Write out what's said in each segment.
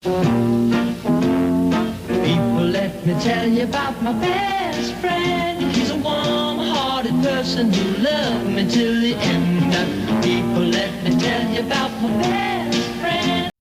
People, let me tell you about my best friend. He's a warm-hearted person who loved me till the end. People, let me tell you about my best friend.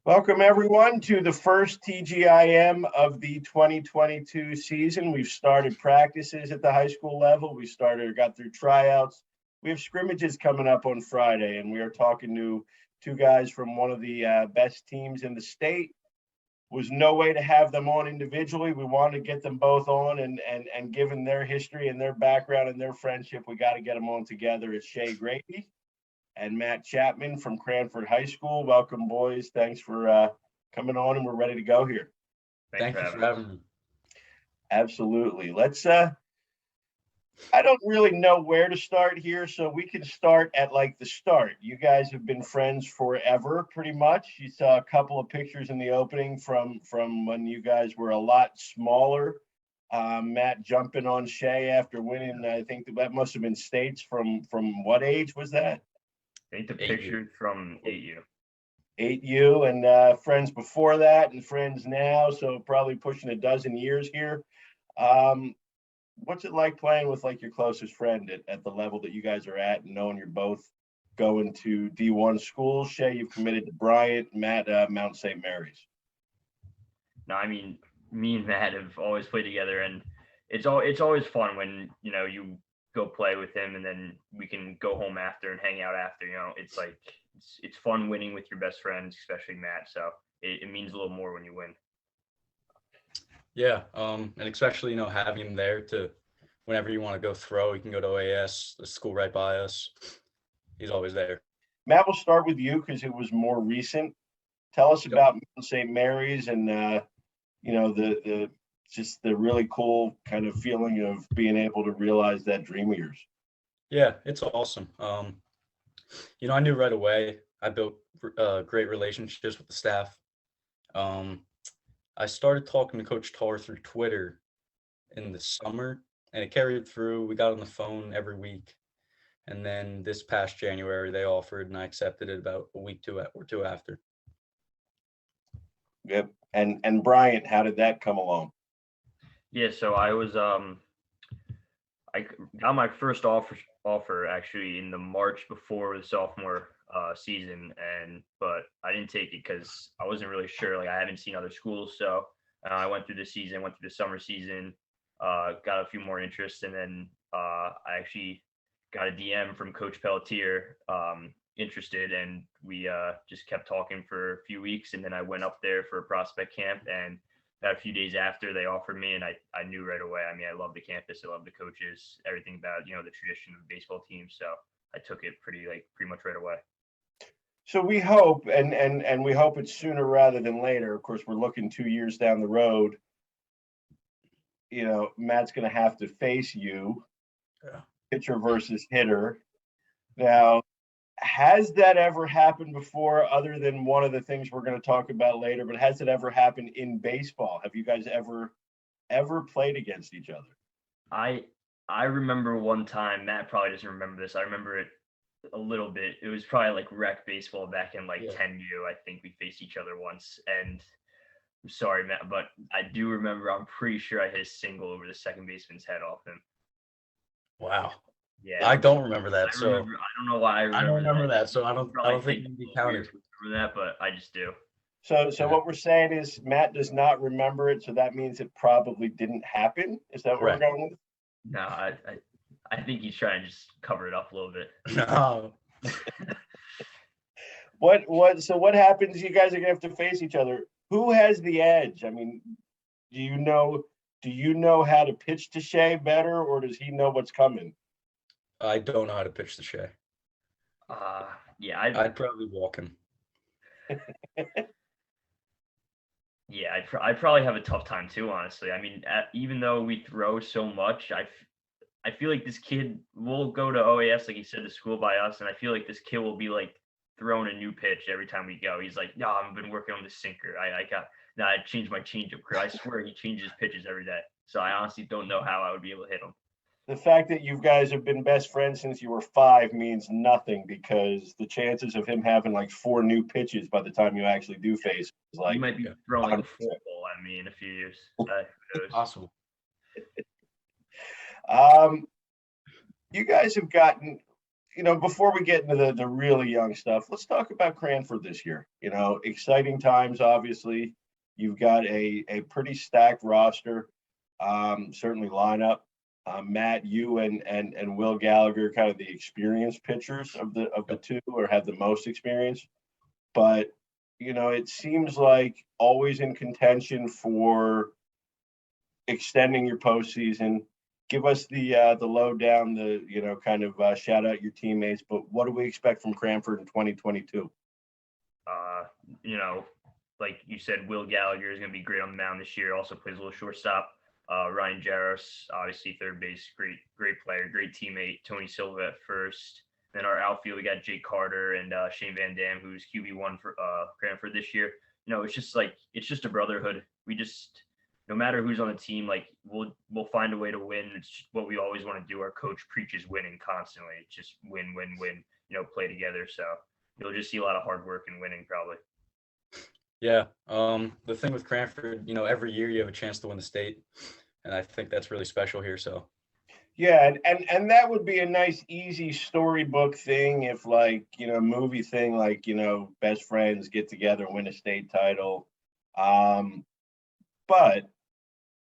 Welcome, everyone, to the first TGIM of the 2022 season. We've started practices at the high school level. We got through tryouts. We have scrimmages coming up on Friday, and we are talking to two guys from one of the best teams in the state. Was no way to have them on individually. We wanted to get them both on, and given their history and their background and their friendship, we got to get them on together. It's Shea, Grady, and Matt Chapman from Cranford High School. Welcome, boys. Thanks for coming on, and we're ready to go here. Thank you for having me. Absolutely. Let's I don't really know where to start here, so we can start at like the start. You guys have been friends forever, pretty much. You saw a couple of pictures in the opening from when you guys were a lot smaller. Matt jumping on Shea after winning. I think that must have been states from what age was that? I think the picture from 8U. 8U, and friends before that and friends now, so probably pushing a dozen years here. What's it like playing with like your closest friend at the level that you guys are at, and knowing you're both going to D1 schools? Shea, you've committed to Bryant, Matt, Mount St. Mary's. No, I mean, me and Matt have always played together, and it's always fun when, you know, you go play with him and then we can go home after and hang out after. You know, it's like it's fun winning with your best friends, especially Matt, so it means a little more when you win. Yeah, and especially, you know, having him there to whenever you want to go throw, you can go to OAS, the school right by us. He's always there. Matt, we'll start with you because it was more recent. Tell us about Mount St. Mary's and you know, the just the really cool kind of feeling of being able to realize that dream of yours. Yeah, it's awesome. You know, I knew right away. I built great relationships with the staff. I started talking to Coach Tar through Twitter in the summer, and it carried through. We got on the phone every week. And then this past January, they offered, and I accepted it about a week or two after. Yep. And Bryant, how did that come along? Yeah, so I was I got my first offer actually in the March before the sophomore season, but I didn't take it because I wasn't really sure. Like, I haven't seen other schools, so I went through the season, went through the summer season, got a few more interests, and then I actually got a DM from Coach Pelletier interested, and we just kept talking for a few weeks, and then I went up there for a prospect camp, and about a few days after they offered me, and I knew right away. I mean, I love the campus, I love the coaches, everything about, you know, the tradition of the baseball team, so I took it pretty much right away. So we hope, and we hope it's sooner rather than later. Of course, we're looking 2 years down the road. You know, Matt's going to have to face you, pitcher versus hitter. Now, has that ever happened before, other than one of the things we're going to talk about later? But has it ever happened in baseball? Have you guys ever played against each other? I remember one time. Matt probably doesn't remember this. I remember it a little bit. It was probably like rec baseball back in 10U. I think we faced each other once, and I'm sorry, Matt, but I do remember. I'm pretty sure I hit a single over the second baseman's head off him. Wow. Yeah, I don't remember that. I don't know why I don't remember that. So I don't think it can be counted. Remember that, but I just do. So what we're saying is Matt does not remember it, so that means it probably didn't happen. Is that what we're going with? No, I think he's trying to just cover it up a little bit. No. So what happens? You guys are gonna have to face each other. Who has the edge? I mean, do you know how to pitch to Shea better, or does he know what's coming? I don't know how to pitch the Shea. Yeah, I'd probably walk him. Yeah, I'd probably have a tough time too, honestly. I mean, even though we throw so much, I feel like this kid will go to OAS, like he said, to school by us, and I feel like this kid will be like throwing a new pitch every time we go. He's like, "No, I've been working on this sinker. I changed my changeup curve." I swear he changes pitches every day. So I honestly don't know how I would be able to hit him. The fact that you guys have been best friends since you were 5 means nothing, because the chances of him having like 4 new pitches by the time you actually do face is like He might be throwing like a football at me in a few years. Who knows? Possible. You guys have gotten, before we get into the really young stuff, let's talk about Cranford this year. Exciting times, obviously. You've got a pretty stacked roster, certainly lineup. Matt, you and Will Gallagher, kind of the experienced pitchers of the two, or have the most experience. But, it seems like always in contention for extending your postseason. Give us the lowdown, kind of shout out your teammates. But what do we expect from Cranford in 2022? Like you said, Will Gallagher is going to be great on the mound this year. Also plays a little shortstop. Ryan Jaros, obviously third base, great player, great teammate. Tony Silva at first. Then our outfield, we got Jake Carter and Shane Van Dam, who's QB1 for Cranford this year. It's just a brotherhood. We just, no matter who's on the team, like we'll find a way to win. It's what we always want to do. Our coach preaches winning constantly. It's just win, win, win. Play together. So you'll just see a lot of hard work and winning probably. Yeah. The thing with Cranford, every year you have a chance to win the state, and I think that's really special here. So. Yeah, and that would be a nice, easy storybook thing if, like, movie thing, like, best friends get together and win a state title. But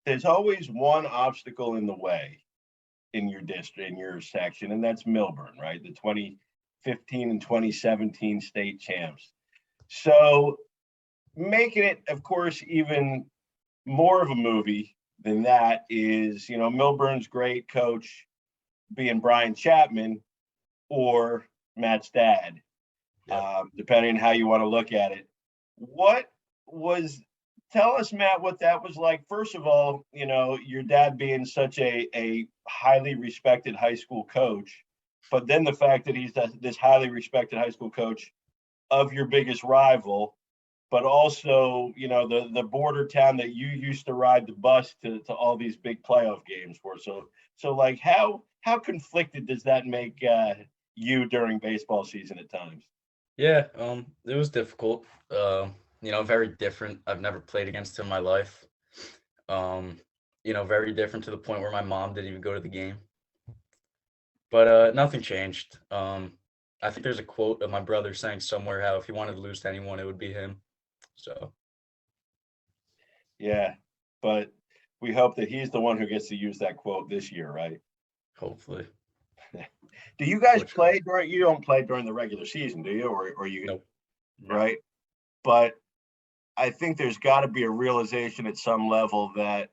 there's always one obstacle in the way in your district, in your section, and that's Millburn, right? The 2015 and 2017 state champs. So making it, of course, even more of a movie than that is, Millburn's great coach being Brian Chapman or Matt's dad, depending on how you want to look at it. Tell us, Matt, what that was like. First of all, your dad being such a highly respected high school coach, but then the fact that he's this highly respected high school coach of your biggest rival, but also, the border town that you used to ride the bus to all these big playoff games for. So like, how conflicted does that make you during baseball season at times? Yeah, it was difficult. Very different. I've never played against him in my life. Very different to the point where my mom didn't even go to the game. But nothing changed. I think there's a quote of my brother saying somewhere how if he wanted to lose to anyone, it would be him. So. Yeah, but we hope that he's the one who gets to use that quote this year, right? Hopefully. Do you guys play you don't play during the regular season, do you? Or you? Nope. Right. But I think there's got to be a realization at some level that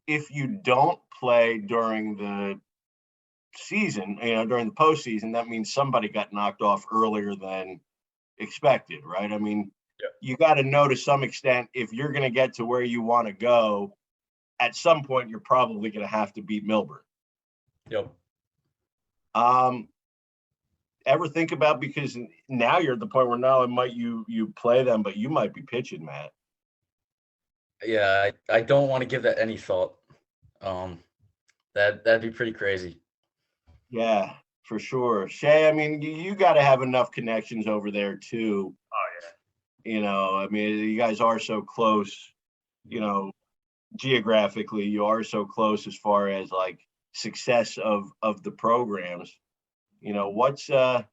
if you don't play during the season, during the postseason, that means somebody got knocked off earlier than expected, right? I mean, you got to know to some extent, if you're going to get to where you want to go, at some point, you're probably going to have to beat Millburn. Yep. Ever think about, because now you're at the point where now you play them, but you might be pitching, Matt. Yeah, I don't want to give that any thought. That'd be pretty crazy. Yeah, for sure. Shea, I mean, you got to have enough connections over there too. Oh yeah. I mean, you guys are so close, geographically, you are so close as far as like success of the programs. What's the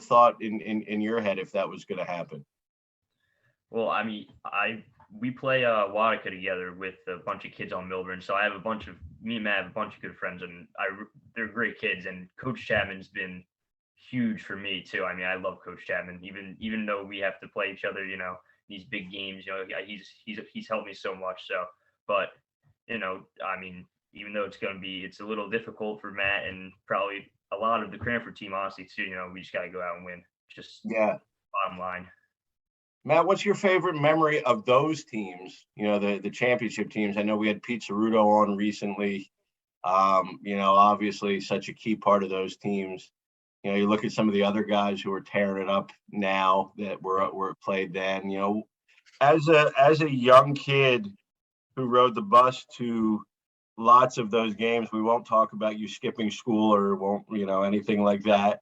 thought in your head if that was going to happen? Well, I mean, we play Watica together with a bunch of kids on Millburn, so I have me and Matt have a bunch of good friends, and they're great kids, and Coach Chapman's been huge for me too. I mean, I love Coach Chapman, even though we have to play each other, these big games, he's helped me so much. So, but I mean, even though it's a little difficult for Matt and probably a lot of the Cranford team, honestly, too, we just got to go out and win. Just bottom line. Matt, what's your favorite memory of those teams? You know, the championship teams. I know we had Pete Ceruto on recently. You know, obviously such a key part of those teams. You know, you look at some of the other guys who are tearing it up now that were played then. You know, as a young kid who rode the bus to lots of those games, we won't talk about you skipping school or won't, you know, anything like that.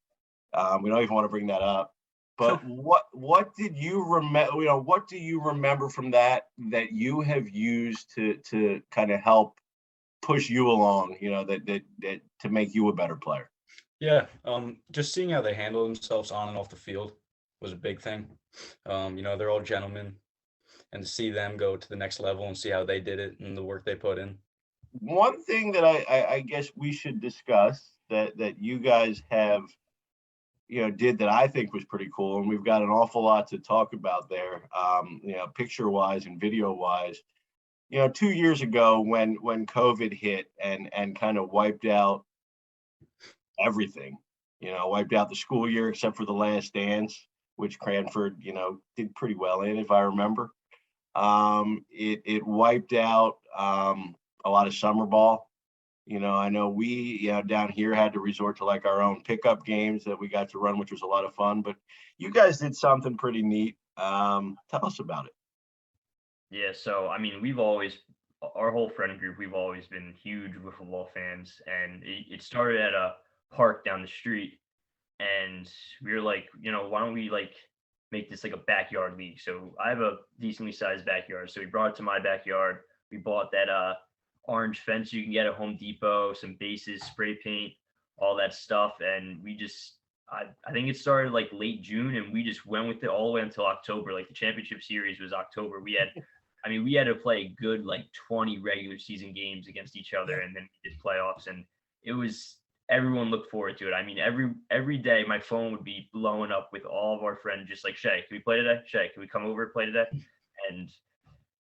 We don't even want to bring that up. But what did you remember? You know, what do you remember from that you have used to kind of help push you along? You know, that to make you a better player. Yeah, just seeing how they handle themselves on and off the field was a big thing. You know, they're all gentlemen, and to see them go to the next level and see how they did it and the work they put in. One thing that I guess we should discuss that you guys have, you know, did that I think was pretty cool, and we've got an awful lot to talk about there, you know, picture wise and video wise. You know, 2 years ago when COVID hit and kind of wiped out everything, you know, wiped out the school year except for the last dance, which Cranford, you know, did pretty well in, if I remember. It wiped out a lot of summer ball. You know, I know we, you know, down here had to resort to like our own pickup games that we got to run, which was a lot of fun. But you guys did something pretty neat. Tell us about it. Yeah, so I mean, our whole friend group, we've always been huge wiffleball fans, and it started at a park down the street, and we were like, you know, why don't we like make this like a backyard league? So I have a decently sized backyard, so we brought it to my backyard. We bought that orange fence you can get at Home Depot, some bases, spray paint, all that stuff, and we just I think it started like late June, and we just went with it all the way until October. Like the championship series was October. We had to play a good like 20 regular season games against each other, and then we did playoffs, and it was everyone looked forward to it. I mean, every day my phone would be blowing up with all of our friends, just like, Shea, can we play today? Shea, can we come over and play today? And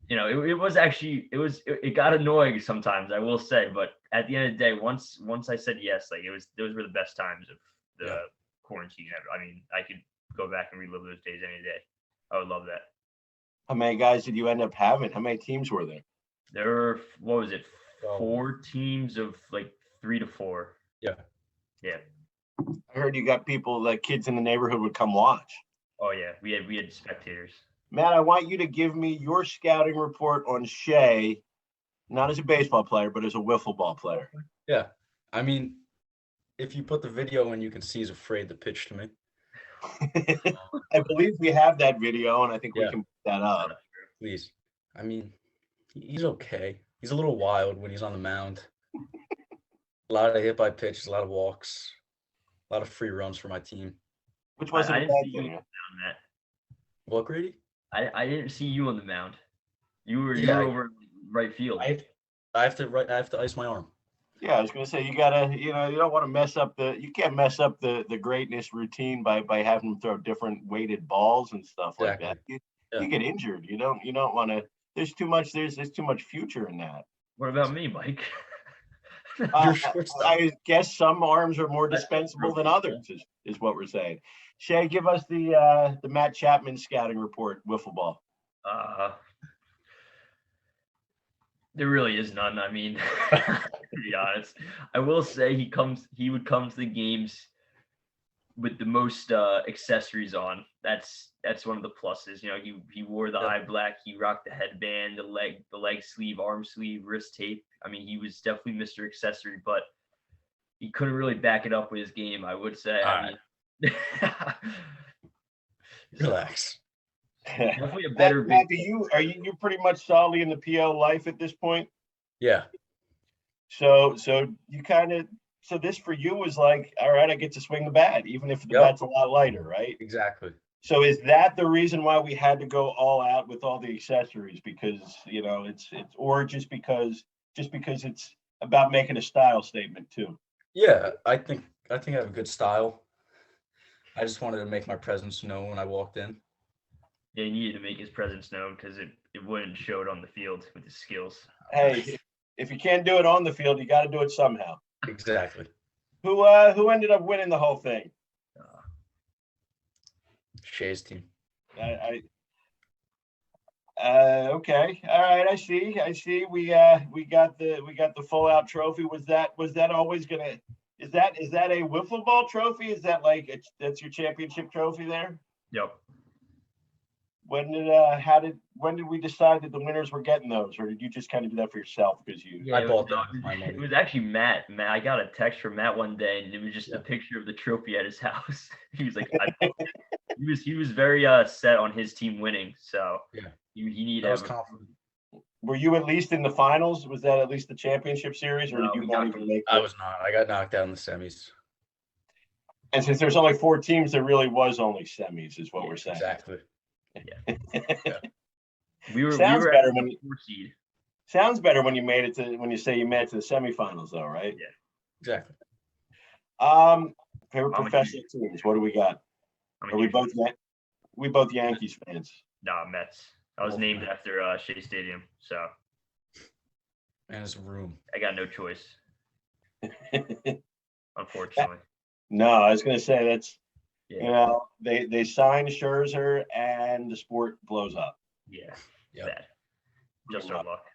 you know, it got annoying sometimes, I will say, but at the end of the day, once I said yes, like those were the best times of the quarantine ever. I mean, I could go back and relive those days any day. I would love that. How many guys did you end up having? How many teams were there? There were, what was it, 4 teams of like 3 to 4. Yeah. Yeah. I heard you got people, like kids in the neighborhood would come watch. Oh yeah, we had spectators. Matt, I want you to give me your scouting report on Shea, not as a baseball player, but as a wiffle ball player. Yeah. I mean, if you put the video in, you can see he's afraid to pitch to me. I believe we have that video, and I think we can put that up. Please. I mean, he's okay. He's a little wild when he's on the mound. A lot of hit by pitches, a lot of walks, a lot of free runs for my team. Which wasn't a bad thing. What, Grady? I didn't see you on the mound. You were over right field. I have to ice my arm. Yeah, I was going to say, you gotta, you know, you don't want to mess up you can't mess up the greatness routine by having them throw different weighted balls and stuff like that. You get injured. You don't want to. There's too much future in that. What about me, Mike? I guess some arms are more dispensable than others, is what we're saying. Shea, give us the Matt Chapman scouting report, wiffle ball. There really is none. I mean, to be honest, I will say he would come to the games with the most accessories on. That's one of the pluses. You know, he wore the eye black, he rocked the headband, the leg sleeve, arm sleeve, wrist tape. I mean, he was definitely Mr. Accessory, but he couldn't really back it up with his game, I would say. Relax. Definitely a better. Matt, are you pretty much solidly in the PO life at this point? Yeah. So you kind of, so this for you was like, all right, I get to swing the bat, even if the bat's a lot lighter, right? Exactly. So is that the reason why we had to go all out with all the accessories? Because, you know, it's or just because it's about making a style statement too? Yeah, I think I have a good style. I just wanted to make my presence known when I walked in. Yeah, he needed to make his presence known because it wouldn't show it on the field with his skills. Hey, if you can't do it on the field, you got to do it somehow. Exactly. Who ended up winning the whole thing? Shea's team. Okay. All right. I see. We got the full out trophy. Was that always gonna? Is that a wiffle ball trophy? Is that like that's your championship trophy there? Yep. When did we decide that the winners were getting those, or did you just kind of do that for yourself because you? Yeah, I bought that with my it money. was actually Matt. I got a text from Matt one day, and it was just a picture of the trophy at his house. He was like, he was very set on his team winning, so Yeah. he needed I was to have confident. Were you at least in the finals? Was that at least the championship series, or No, did you we not got even make I it? was not. I got knocked out in the semis. And since there's only 4 teams, there really was only semis, is what we're saying. Exactly. we were Sounds at better the when 4 seed. Sounds better when you say you made it to the semifinals, though, right? Yeah. Exactly. Favorite I'm a professional teams. What do we got? I'm a Are we huge both Yankees fans? Nah, Mets. I was named after Shea Stadium, so And his room. I got no choice, unfortunately. No, I was gonna say that's Yeah. they signed Scherzer and the sport blows up. Yeah. Yep. Bad. Just our luck.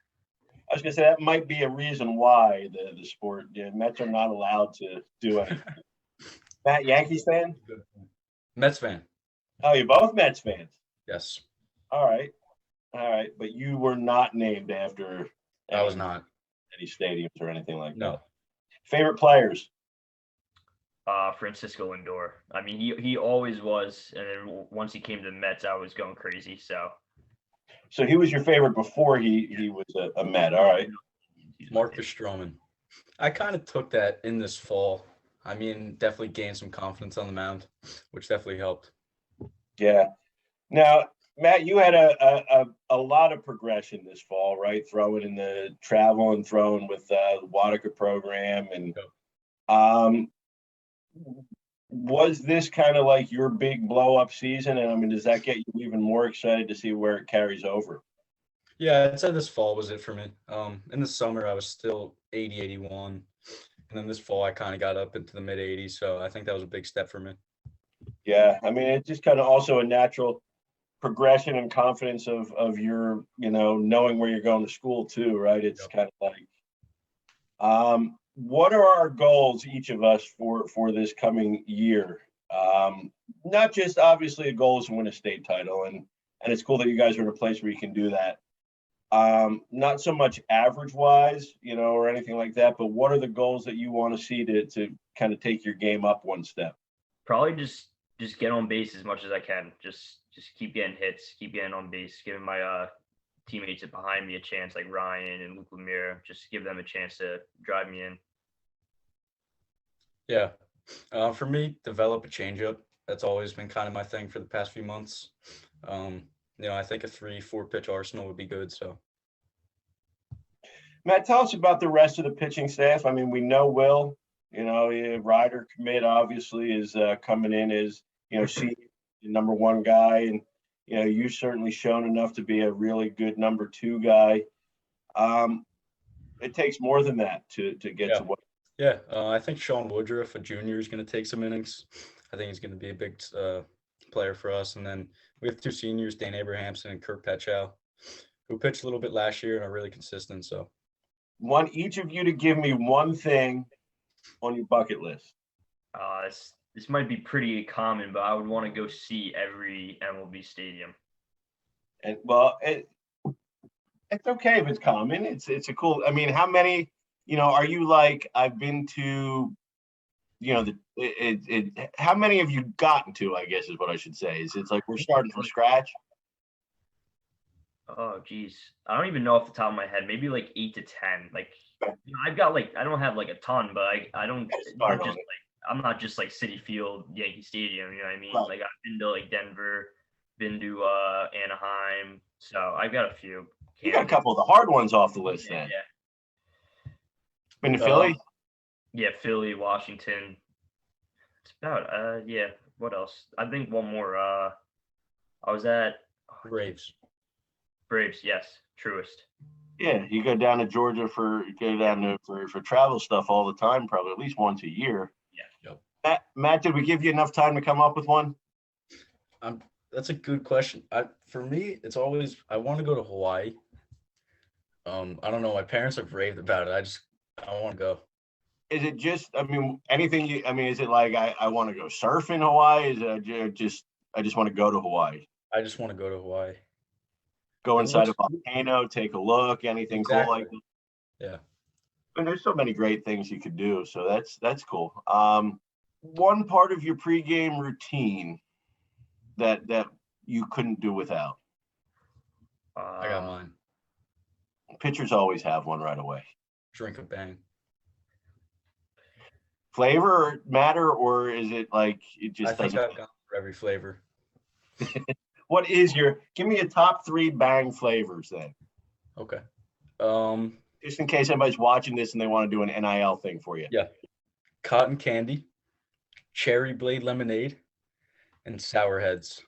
I was gonna say that might be a reason why the sport Mets are not allowed to do anything. Matt, Yankees fan? Mets fan. Oh, you're both Mets fans. Yes. All right. But you were not named after I was not. any stadiums or anything like No. that. Favorite players? Francisco Lindor. I mean, he always was, and then once he came to the Mets, I was going crazy. So he was your favorite before he was a Met. All right. Marcus Stroman. I kind of took that in this fall. I mean, definitely gained some confidence on the mound, which definitely helped. Yeah. Now, Matt, you had a lot of progression this fall, right? Throwing in the travel and throwing with the Wataka program, and was this kind of like your big blow up season? And I mean, does that get you even more excited to see where it carries over? Yeah, I'd say this fall was it for me. In the summer, I was still 80, 81. And then this fall, I kind of got up into the mid 80s. So I think that was a big step for me. Yeah. I mean, it's just kind of also a natural progression and confidence of your, knowing where you're going to school too, right? It's kind of like, what are our goals, each of us, for this coming year? Not just obviously a goal is to win a state title, and it's cool that you guys are in a place where you can do that. Not so much average wise, or anything like that, but what are the goals that you want to see to kind of take your game up one step? Probably just get on base as much as I can. Just keep getting hits, keep getting on base, giving my teammates behind me a chance, like Ryan and Luke Lemire. Just give them a chance to drive me in. Yeah. For me, develop a changeup. That's always been kind of my thing for the past few months. I think a 3-4 pitch arsenal would be good. So, Matt, tell us about the rest of the pitching staff. I mean, we know Will, Ryder commit obviously is coming in as, the number 1 guy. And, you've certainly shown enough to be a really good number 2 guy. It takes more than that to get to what. Yeah. I think Sean Woodruff, a junior, is going to take some innings. I think he's going to be a big player for us. And then we have 2 seniors, Dan Abrahamson and Kurt Petchow, who pitched a little bit last year and are really consistent. So, want each of you to give me one thing on your bucket list. This might be pretty common, but I would want to go see every MLB stadium. And well, it's okay if it's common. It's a cool. I mean, how many? Are you like I've been to? How many have you gotten to? I guess is what I should say. It's like we're starting from scratch. Oh, geez. I don't even know off the top of my head. Maybe like 8 to 10. Like, I've got I don't have like a ton, but I don't. I'm not just like City Field, Yankee Stadium. You know what I mean? Right. Like I've been to like Denver, been to Anaheim. So I've got a few. You got a couple of the hard ones off the list then. Yeah. Been to Philly? Yeah, Philly, Washington. It's about yeah. What else? I think one more. I was at Braves. Braves, yes, truest. Yeah, you go down to Georgia for travel stuff all the time, probably at least once a year. Yeah. Yep. Matt, did we give you enough time to come up with one? That's a good question. For me, it's always I want to go to Hawaii. I don't know. My parents have raved about it. I want to go. Is it just, I mean, anything you, I mean, is it like I want to go surf in Hawaii? Is it just, I just want to go to Hawaii? I just want to go to Hawaii. Go It inside a looks volcano, take a look, anything cool like exactly. that? Yeah. And there's so many great things you could do. So that's cool. One part of your pregame routine that you couldn't do without. I got mine. Pitchers always have one right away. Drink a bang. Flavor matter, or is it like it just I think doesn't? I've gone for every flavor. What is give me a top 3 bang flavors then? Okay. Just in case anybody's watching this and they want to do an NIL thing for you. Yeah. Cotton candy, cherry blade lemonade, and sour heads.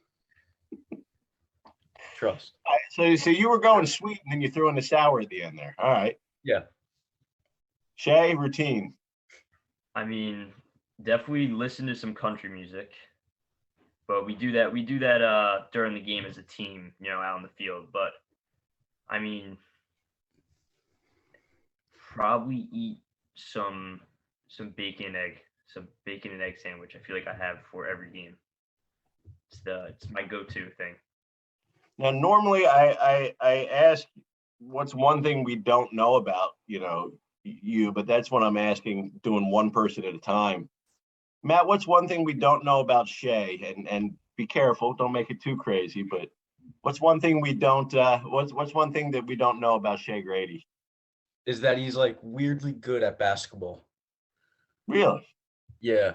Trust. So you were going sweet and then you threw in the sour at the end there. All right. Yeah. Shea, routine. I mean, definitely listen to some country music. But we do that during the game as a team, out on the field. But I mean, probably eat some bacon and egg sandwich. I feel like I have before every game. It's my go-to thing. Now, normally I ask what's one thing we don't know about, you, but that's what I'm asking, doing one person at a time. Matt, what's one thing we don't know about Shea? And be careful, don't make it too crazy, but what's one thing we don't what's one thing that we don't know about Shea Grady? Is that he's like weirdly good at basketball. Really? Yeah.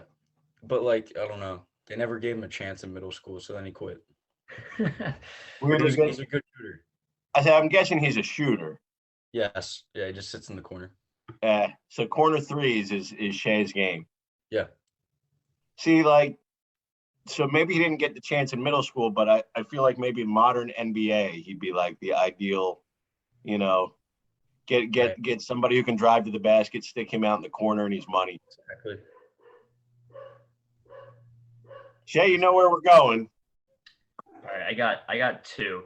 But like, I don't know. They never gave him a chance in middle school, so then he quit. Weirdly good. He's a good shooter. I'm guessing he's a shooter. Yes. Yeah, he just sits in the corner. So corner threes is Shea's game. Yeah. See, so maybe he didn't get the chance in middle school, but I feel like maybe modern NBA, he'd be like the ideal, get somebody who can drive to the basket, stick him out in the corner, and he's money. Exactly. Shea, you know where we're going. All right, I got 2.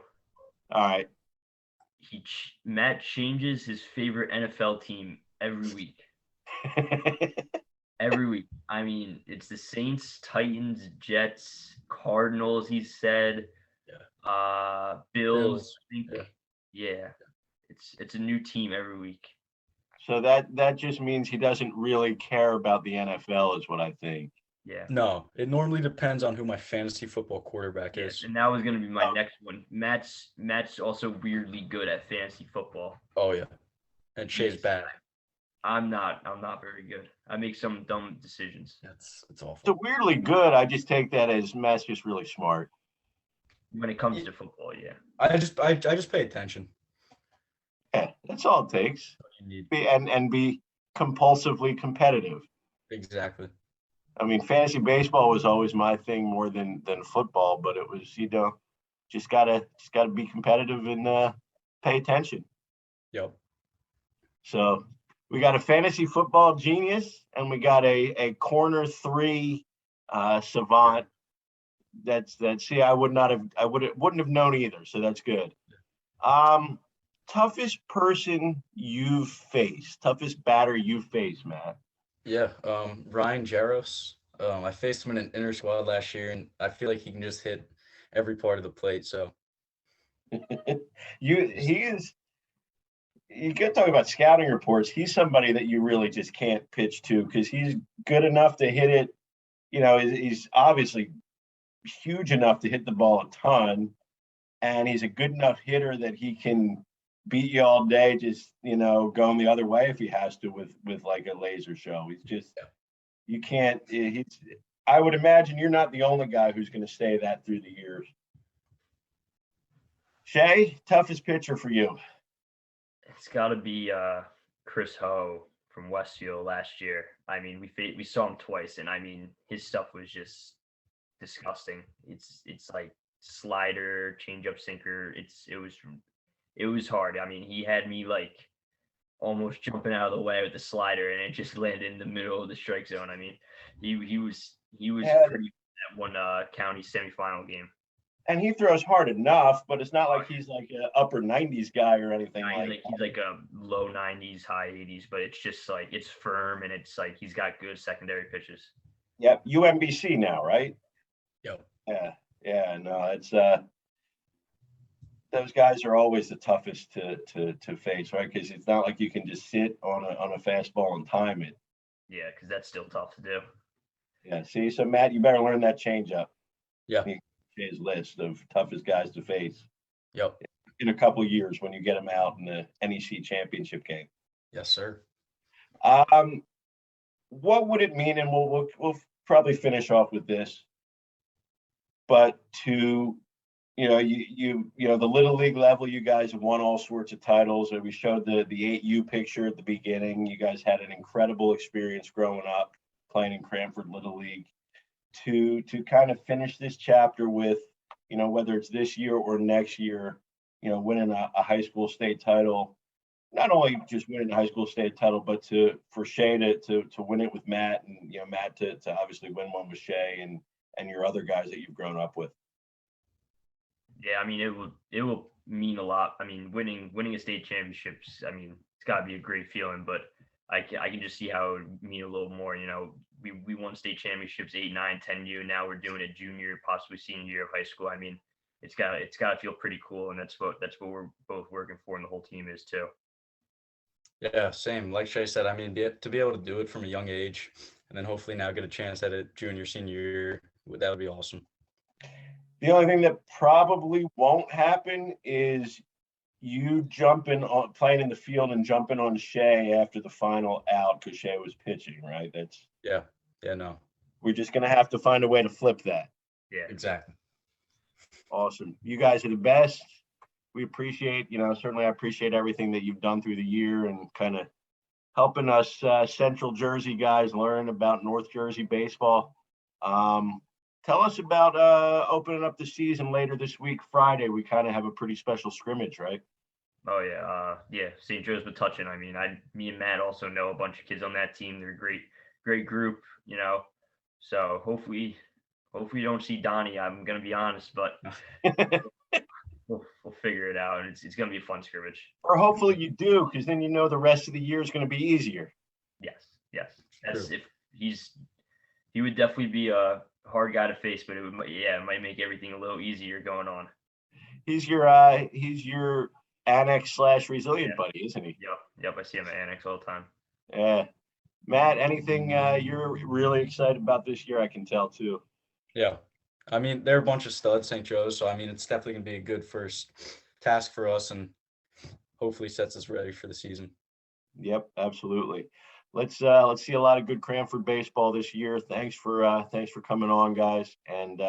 All right. Matt changes his favorite NFL team every week. Every week. I mean, it's the Saints, Titans, Jets, Cardinals, he said. Yeah. Bills. Yeah. It's a new team every week. So that just means he doesn't really care about the NFL is what I think. Yeah. No, it normally depends on who my fantasy football quarterback is. And that was going to be my next one. Matt's also weirdly good at fantasy football. Oh yeah. And Shea's bad. I'm not very good. I make some dumb decisions. It's awful. So weirdly good. I just take that as Matt's just really smart. When it comes to football, yeah. I just pay attention. Yeah, that's all it takes. You need. And be compulsively competitive. Exactly. I mean, fantasy baseball was always my thing more than football, but it was, just gotta be competitive and pay attention. Yep. So we got a fantasy football genius and we got a corner 3 savant. See, I wouldn't have known either. So that's good. Toughest person you've faced, toughest batter you've faced, Matt. Yeah, Ryan Jaros. I faced him in an inter squad last year, and I feel like he can just hit every part of the plate. So, you could talk about scouting reports. He's somebody that you really just can't pitch to because he's good enough to hit it. He's obviously huge enough to hit the ball a ton, and he's a good enough hitter that he can beat you all day, just going the other way if he has to with like a laser show. He's just you can't. I would imagine you're not the only guy who's going to say that through the years. Shea, toughest pitcher for you? It's got to be Chris Ho from Westfield last year. I mean, we saw him twice, and I mean his stuff was just disgusting. It's like slider, changeup, sinker. It was hard. I mean, he had me like almost jumping out of the way with the slider, and it just landed in the middle of the strike zone. I mean, he was pretty at one county semifinal game. And he throws hard enough, but it's not like he's like an upper 90s guy or anything He's like a low 90s, high 80s, but it's just like it's firm and it's like he's got good secondary pitches. Yep, UMBC now, right? Yep. Yeah. No, it's those guys are always the toughest to face, right? Because it's not like you can just sit on a fastball and time it. Yeah, because that's still tough to do. Yeah. See, so Matt, you better learn that changeup. Yeah. His list of toughest guys to face. Yep. In a couple of years when you get them out in the NEC championship game. Yes, sir. What would it mean? And we'll probably finish off with this. But to you know, the little league level, you guys have won all sorts of titles. And we showed the 8U picture at the beginning. You guys had an incredible experience growing up playing in Cranford Little League. To kind of finish this chapter with, you know, whether it's this year or next year, you know, winning a high school state title, not only just winning the high school state title, but for Shea to win it with Matt, and, you know, Matt to obviously win one with Shea and your other guys that you've grown up with. Yeah, I mean, it will mean a lot. I mean, winning a state championships, I mean, it's got to be a great feeling, but I can just see how it would mean a little more. You know, we won state championships 8, 9, 10U. Now we're doing it junior, possibly senior year of high school. I mean, it's got to feel pretty cool, and that's what we're both working for, and the whole team is too. Yeah, same. Like Shea said, I mean, to be able to do it from a young age, and then hopefully now get a chance at it junior, senior year, that would be awesome. The only thing that probably won't happen is you playing in the field and jumping on Shea after the final out because Shea was pitching, right? No. We're just gonna have to find a way to flip that. Yeah, exactly. Awesome. You guys are the best. We appreciate, certainly I appreciate everything that you've done through the year and kind of helping us Central Jersey guys learn about North Jersey baseball. Tell us about opening up the season later this week, Friday. We kind of have a pretty special scrimmage, right? Oh yeah. St. Joe's Metuchen. I mean, me and Matt also know a bunch of kids on that team. They're a great group, So hopefully you don't see Donnie. I'm gonna be honest, but we'll figure it out. And it's gonna be a fun scrimmage. Or hopefully you do, because then the rest of the year is gonna be easier. Yes. That's if he would definitely be a hard guy to face, but it might make everything a little easier going on. He's your annex / resilient buddy, isn't he? Yep. I see him at annex all the time. Yeah. Matt, anything you're really excited about this year? I can tell too. Yeah. I mean, they're a bunch of studs, St. Joe's. So, I mean, it's definitely going to be a good first task for us and hopefully sets us ready for the season. Yep, absolutely. Let's see a lot of good Cranford baseball this year. Thanks for coming on, guys. And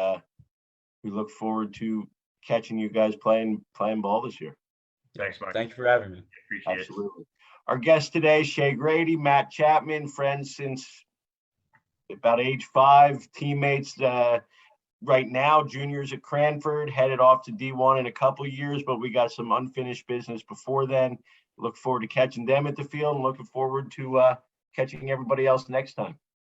we look forward to catching you guys playing ball this year. Thanks, Mark. Thank you for having me. Appreciate Absolutely. Our guest today, Shea Grady, Matt Chapman, friends since about age 5, teammates right now, juniors at Cranford, headed off to D1 in a couple years, but we got some unfinished business before then. Look forward to catching them at the field and looking forward to catching everybody else next time.